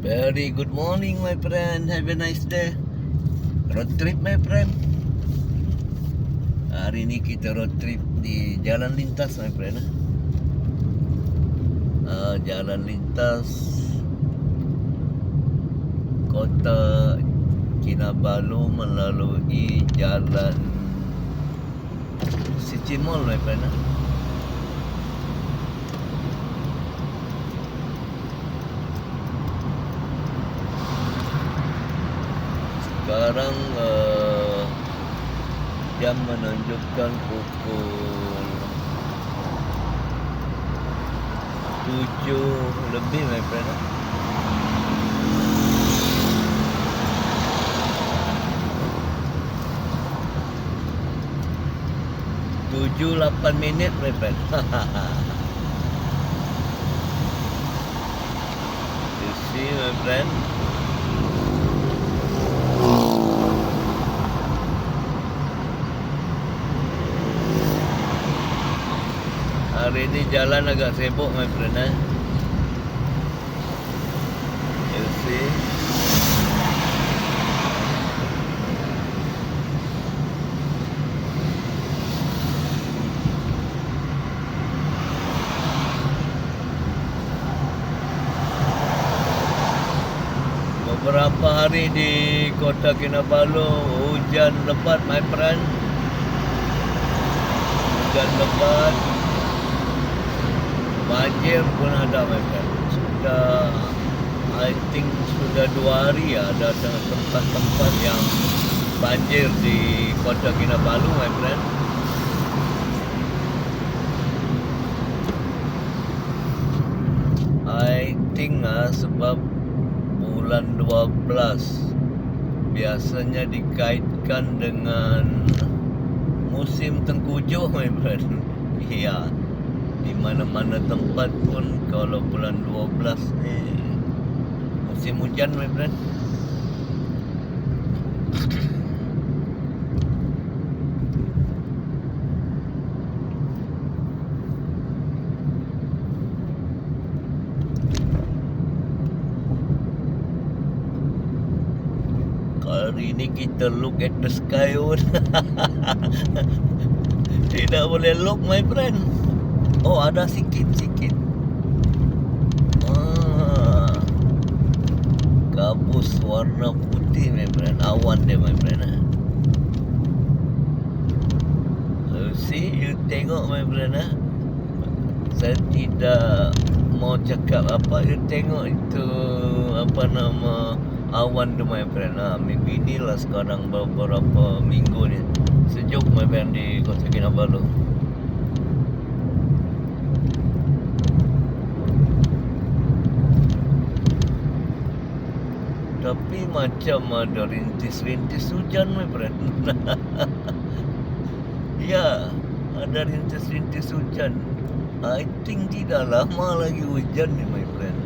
Very good morning, my friend. Have a nice day. Road trip, my friend. Hari ini kita road trip di jalan lintas, my friend. Jalan lintas kota Kinabalu melalui jalan Sicimol, my friend. Sekarang jam menunjukkan pukul 7 lebih, my friend. Tujuh 8 minit, my friend. You see, my friend. Hari ini jalan agak sibuk, my friend. You see. Beberapa hari di kota Kinabalu hujan lebat, my friend. Hujan lebat. Banjir pun ada, my friend. I think sudah 2 hari ya, ada tempat-tempat yang banjir di kota Kinabalu, my friend. I think sebab bulan 12 biasanya dikaitkan dengan musim tengkujuh, my friend. Iya. Di mana-mana tempat pun kalau bulan 12 ni musim hujan, my friend. Hari ini kita look at the sky pun tidak boleh look, my friend. Oh, ada sikit-sikit kabus warna putih, my friend. Awan dia, my friend. See, you tengok, my friend. Saya tidak mau cakap apa. You tengok itu apa nama awan tu, my friend. Maybe inilah sekarang beberapa minggu ni sejuk, my friend, di Kota Kinabalu. Tapi macam ada rintis-rintis hujan, my friend. Ya, ada rintis-rintis hujan. I think tidak lama lagi hujan ni, my friend.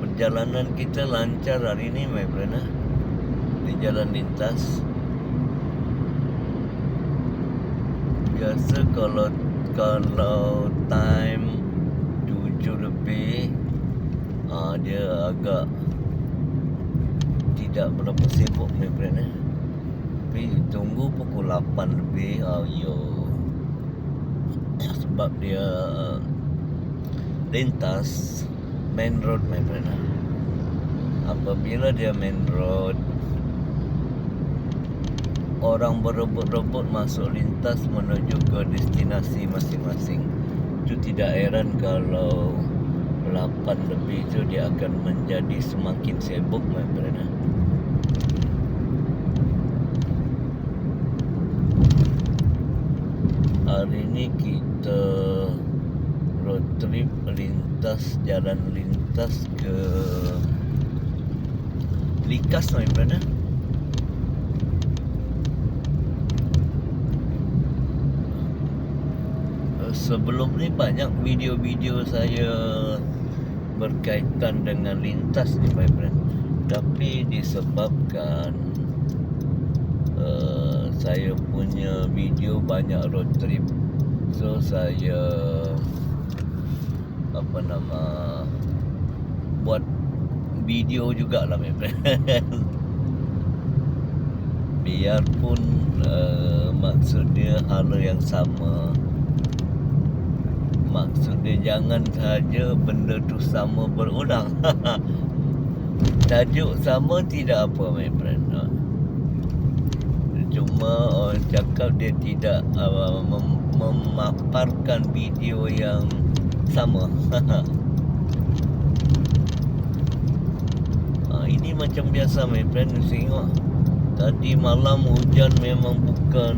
Perjalanan kita lancar hari ini, my friend. Di jalan lintas. Biasa kalau time 7 lebih dia agak tidak berapa sibuk, my friend. Tapi tunggu pukul 8 lebih, sebab dia lintas main road, my friend. Apabila dia main road, orang berebut-rebut masuk lintas menuju ke destinasi masing-masing. Itu tidak heran kalau 8 lebih itu dia akan menjadi semakin sibuk, my friend. Hari ini kita road trip lintas, jalan lintas ke Likas, my friend. Sebelum ni banyak video-video saya berkaitan dengan lintas ni, my friend. Tapi disebabkan saya punya video banyak road trip. So saya buat video jugalah my friend. Biarpun maksudnya hala yang sama. Maksudnya jangan saja benda tu sama berulang. Tajuk sama tidak apa my friend. Cuma orang cakap dia tidak memaparkan video yang sama. Ini macam biasa my friend. Tengok tadi malam hujan memang bukan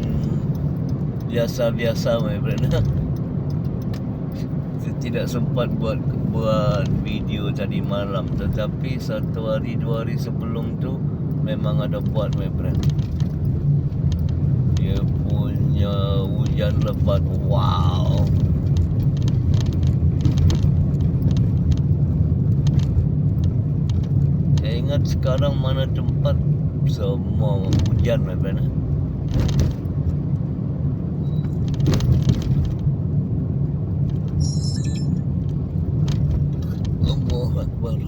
biasa-biasa my friend. Saya tidak sempat buat video tadi malam, tetapi 1 hari 2 hari sebelum tu memang ada buat my friend. Dia punya hujan lebat, wow. Saya ingat sekarang mana tempat semua hujan my friend. Allahu Akbar.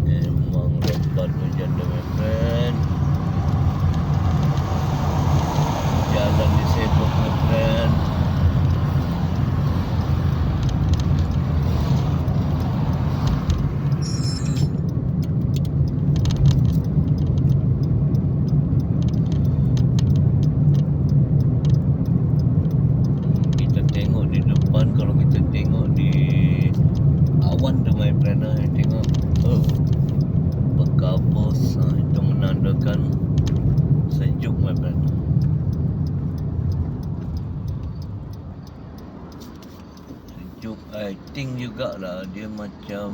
Memang lebat hujan tu my friend. Jalan disebut my friend. Kita tengok di depan, kalau kita tengok di awan tu my friend, tengok berkabus, itu menandakan sejuk my friend. Sejuk, I think jugalah dia macam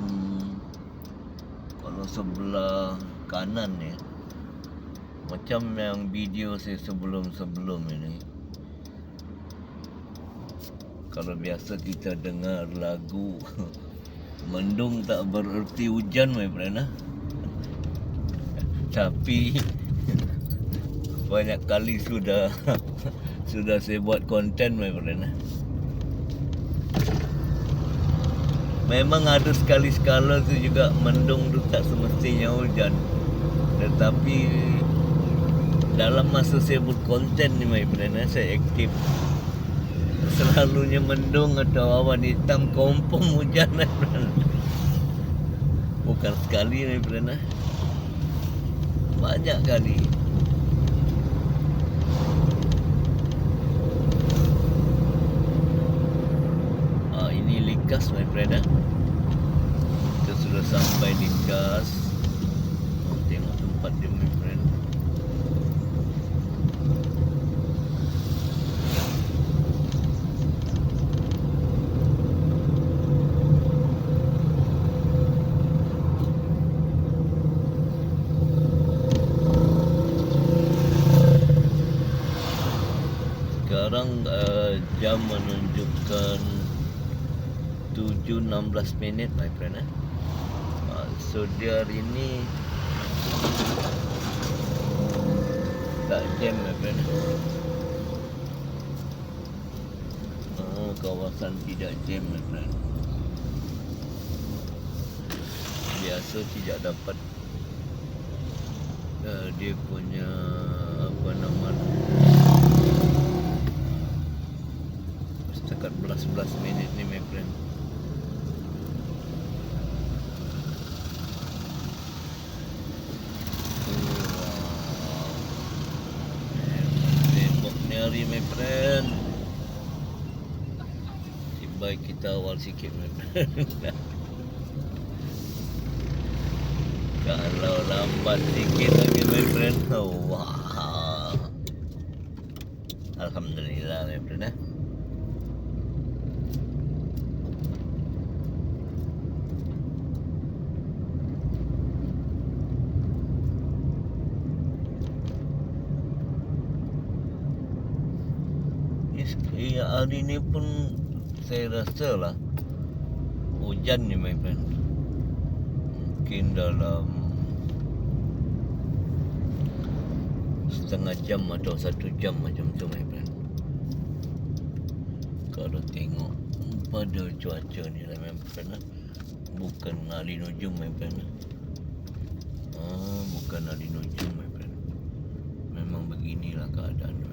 kalau sebelah kanan ni, macam yang video saya sebelum-sebelum ini. Kalau biasa kita dengar lagu mendung tak bererti hujan my friend. Tapi banyak kali sudah saya buat konten my friend. Memang ada sekali-sekala tu juga mendung tu tak semestinya hujan. Tetapi dalam masa saya buat konten ni my friend, saya aktif. Selalunya mendung atau awan hitam confirm hujan my friend. Bukan sekali my friend, banyak kali. Ini Likas my friend. Kita sudah sampai Likas. Tengok tempat dia my friend. Sekarang jam menunjukkan 7.16 minit my friend. So dia hari ni tak jam my friend. Kawasan tidak jam my friend. Biasa tidak dapat dia punya setakat 11 minit ni my friend. Tembok ni hari my friend. Baik kita awal sikit my friend. Kalau lambat sikit lagi my friend, wah. Alhamdulillah my friend. hari ni pun saya rasa lah hujan ni my friend. Mungkin dalam setengah jam atau 1 jam macam tu my friend. Kalau tengok pada cuaca ni lah my friend lah. Bukan Ali Nujum my friend lah. Bukan Ali Nujum my friend. Memang beginilah keadaan.